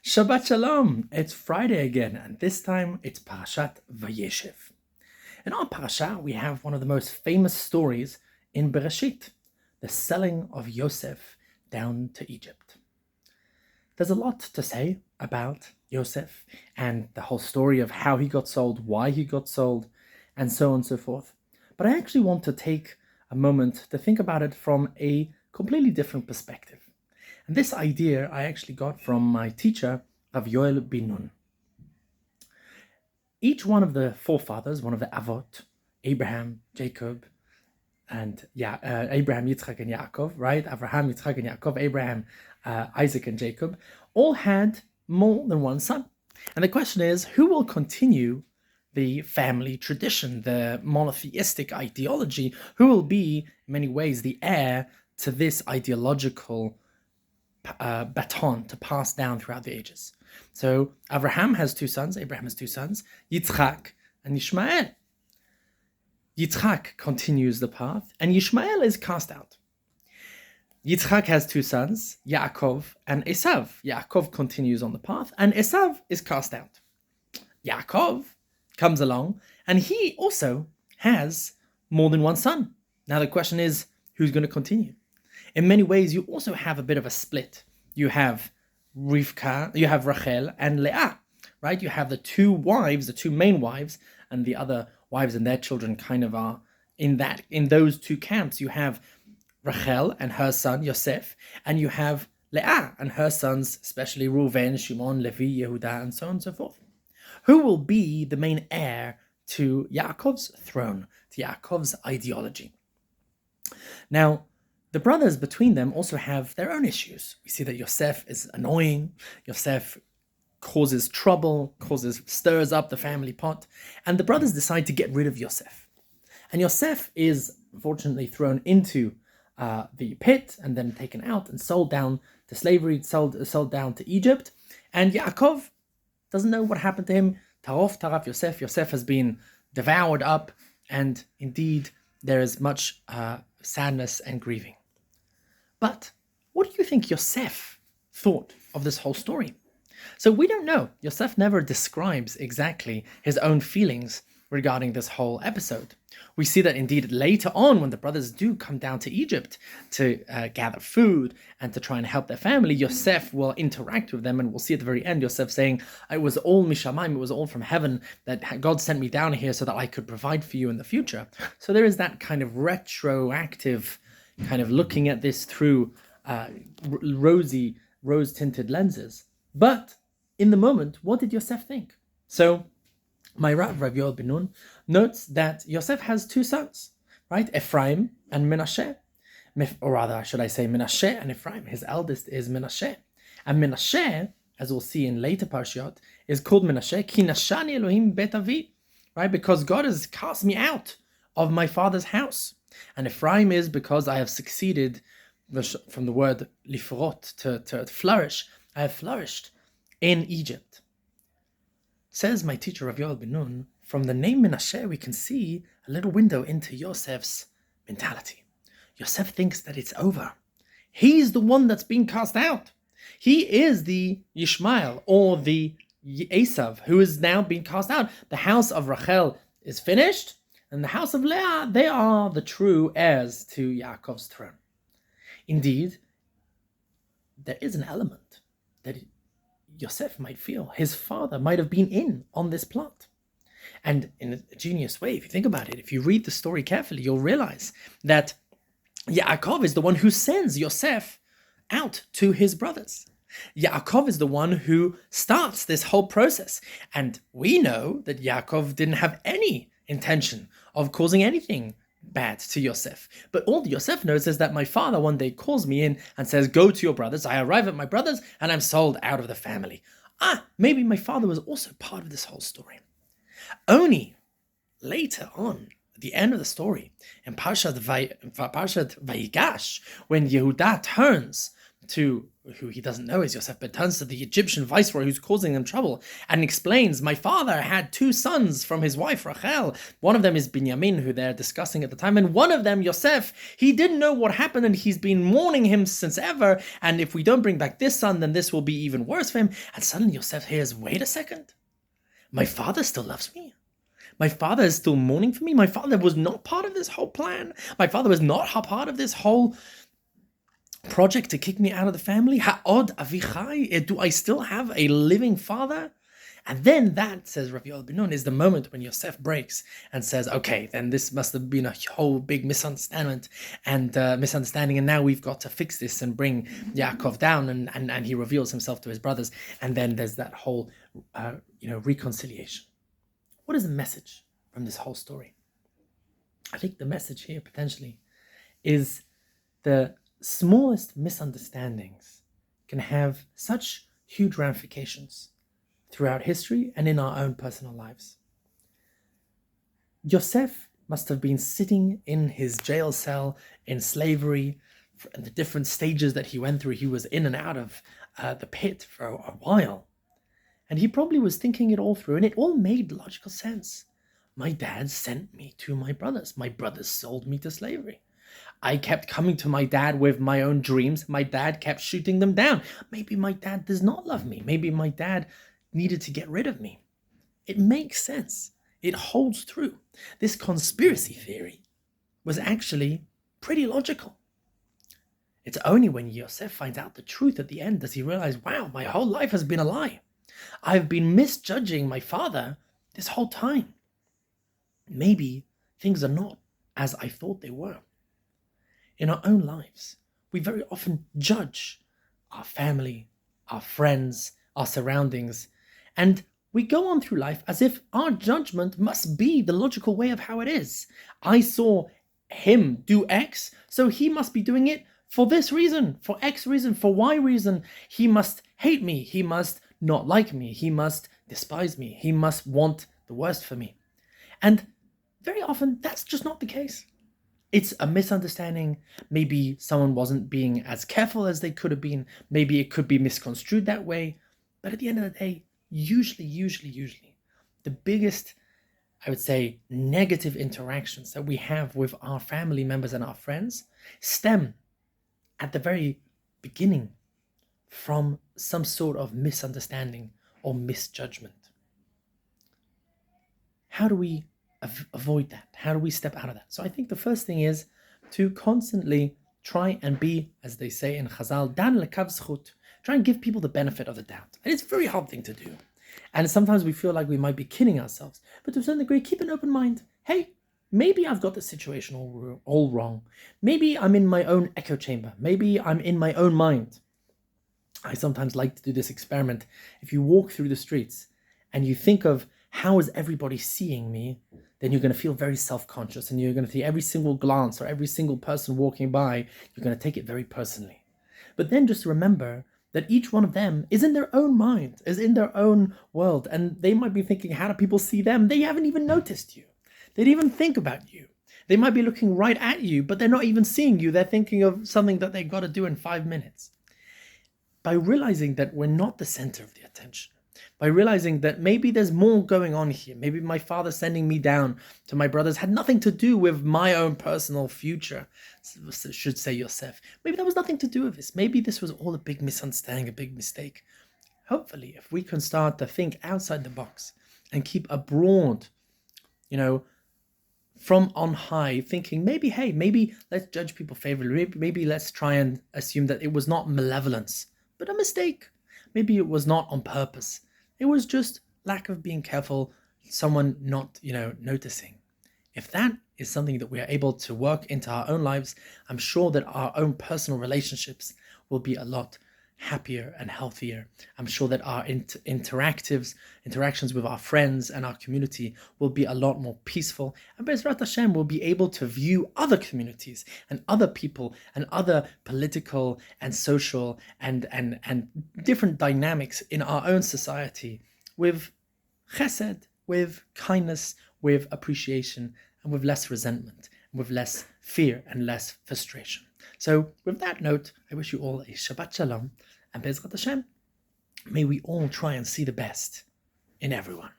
Shabbat Shalom! It's Friday again, and this time it's Parashat Vayeshev. In our parasha, we have one of the most famous stories in Bereshit, the selling of Yosef down to Egypt. There's a lot to say about Yosef and the whole story of how he got sold, why he got sold, and so on and so forth. But I actually want to take a moment to think about it from a completely different perspective. And this idea I actually got from my teacher, Rav Yoel bin Nun. Each one of the forefathers, one of the Avot, Abraham, Jacob, and Abraham, Yitzchak, and Yaakov, right? Abraham, Yitzchak, and Yaakov, Abraham, Isaac, and Jacob, all had more than one son. And the question is, who will continue the family tradition, the monotheistic ideology? Who will be, in many ways, the heir to this ideological baton to pass down throughout the ages? So Abraham has two sons, Yitzchak and Ishmael. Yitzchak continues the path, and Ishmael is cast out. Yitzchak has two sons, Yaakov and Esav. Yaakov continues on the path, and Esav is cast out. Yaakov comes along, and he also has more than one son. Now the question is, who's going to continue? In many ways, you also have a bit of a split. You have Rivka, you have Rachel and Leah, right? You have the two wives, the two main wives, and the other wives and their children kind of are in those two camps. You have Rachel and her son Yosef, and you have Leah and her sons, especially Reuven, Shimon, Levi, Yehuda, and so on and so forth. Who will be the main heir to Yaakov's throne, to Yaakov's ideology? Now, the brothers between them also have their own issues. We see that Yosef is annoying. Yosef causes trouble, stirs up the family pot, and the brothers decide to get rid of Yosef. And Yosef is unfortunately thrown into the pit and then taken out and sold down to slavery, sold down to Egypt. And Yaakov doesn't know what happened to him. Taraf Yosef. Yosef has been devoured up, and indeed there is much sadness and grieving. But what do you think Yosef thought of this whole story? So we don't know. Yosef never describes exactly his own feelings regarding this whole episode. We see that indeed later on, when the brothers do come down to Egypt to gather food and to try and help their family, Yosef will interact with them, and we'll see at the very end Yosef saying, "It was all mishamayim, it was all from heaven, that God sent me down here so that I could provide for you in the future." So there is that kind of retroactive kind of looking at this through rose-tinted lenses. But in the moment, what did Yosef think? So my Rav Yoel bin Nun notes that Yosef has two sons, right? Ephraim and Menashe. Or rather, should I say Menashe and Ephraim. His eldest is Menashe. And Menashe, as we'll see in later parashiyot, is called Menashe, Ki nashani Elohim bet avi, right? Because God has cast me out of my father's house. And Ephraim is because I have succeeded, from the word lifrot, to flourish. I have flourished in Egypt. Says my teacher Rav Yoel bin Nun, from the name Menashe we can see a little window into Yosef's mentality. Yosef thinks that it's over. He's the one that's being cast out. He is the Yishmael, or the Esav, who is now being cast out. The house of Rachel is finished, and the house of Leah, they are the true heirs to Yaakov's throne. Indeed, there is an element that Yosef might feel his father might have been in on this plot. And in a genius way, if you think about it, if you read the story carefully, you'll realize that Yaakov is the one who sends Yosef out to his brothers. Yaakov is the one who starts this whole process. And we know that Yaakov didn't have any intention of causing anything bad to Yosef. But all Yosef knows is that my father one day calls me in and says, "Go to your brothers." I arrive at my brothers and I'm sold out of the family. Maybe my father was also part of this whole story. Only later on, at the end of the story, in Parashat Vayigash, when Yehuda turns to who he doesn't know is Yosef, but turns to the Egyptian viceroy who's causing them trouble and explains, my father had two sons from his wife Rachel. One of them is Binyamin, who they're discussing at the time, and one of them, Yosef, he didn't know what happened and he's been mourning him since ever, and if we don't bring back this son, then this will be even worse for him. And suddenly Yosef hears, wait a second, my father still loves me. My father is still mourning for me. My father was not part of this whole plan. My father was not part of this whole project to kick me out of the family. Ha'od avichai, do I still have a living father? And then that, says Rabbi Yoel ben Nun, is the moment when Yosef breaks and says, okay, then this must have been a whole big misunderstanding, and now we've got to fix this and bring Yaakov down, and he reveals himself to his brothers, and then there's that whole reconciliation. What is the message from this whole story? I think the message here potentially is the smallest misunderstandings can have such huge ramifications throughout history and in our own personal lives. Yosef must have been sitting in his jail cell in slavery, and the different stages that he went through. He was in and out of the pit for a while. And he probably was thinking it all through, and it all made logical sense. My dad sent me to my brothers. My brothers sold me to slavery. I kept coming to my dad with my own dreams. My dad kept shooting them down. Maybe my dad does not love me. Maybe my dad needed to get rid of me. It makes sense. It holds true. This conspiracy theory was actually pretty logical. It's only when Yosef finds out the truth at the end does he realize, wow, my whole life has been a lie. I've been misjudging my father this whole time. Maybe things are not as I thought they were. In our own lives, we very often judge our family, our friends, our surroundings, and we go on through life as if our judgment must be the logical way of how it is. I saw him do X, so he must be doing it for this reason, for X reason, for Y reason. He must hate me. He must not like me. He must despise me. He must want the worst for me. And very often, that's just not the case. It's a misunderstanding. Maybe someone wasn't being as careful as they could have been. Maybe it could be misconstrued that way. But at the end of the day, usually, the biggest, I would say, negative interactions that we have with our family members and our friends stem at the very beginning from some sort of misunderstanding or misjudgment. How do we avoid that? How do we step out of that? So I think the first thing is to constantly try and be, as they say in Chazal, dan lekav zchut. Try and give people the benefit of the doubt. And it's a very hard thing to do. And sometimes we feel like we might be kidding ourselves. But to a certain degree, keep an open mind. Hey, maybe I've got the situation all wrong. Maybe I'm in my own echo chamber. Maybe I'm in my own mind. I sometimes like to do this experiment. If you walk through the streets and you think of how is everybody seeing me, then you're going to feel very self-conscious, and you're going to see every single glance or every single person walking by, you're going to take it very personally. But then just remember that each one of them is in their own mind, is in their own world, and they might be thinking, how do people see them? They haven't even noticed you. They didn't even think about you. They might be looking right at you, but they're not even seeing you. They're thinking of something that they got to do in 5 minutes. By realizing that we're not the center of the attention, by realizing that maybe there's more going on here, maybe my father sending me down to my brothers had nothing to do with my own personal future, should say Yosef. Maybe that was nothing to do with this. Maybe this was all a big misunderstanding, a big mistake. Hopefully, if we can start to think outside the box and keep a broad, from on high thinking, maybe let's judge people favorably. Maybe let's try and assume that it was not malevolence, but a mistake. Maybe it was not on purpose. It was just lack of being careful, someone not, noticing. If that is something that we are able to work into our own lives, I'm sure that our own personal relationships will be a lot happier and healthier. I'm sure that our interactions with our friends and our community will be a lot more peaceful. And Be'ezrat Hashem will be able to view other communities and other people and other political and social and different dynamics in our own society with chesed, with kindness, with appreciation, and with less resentment. with less fear and less frustration. So with that note, I wish you all a Shabbat Shalom, and Bezrat Hashem, may we all try and see the best in everyone.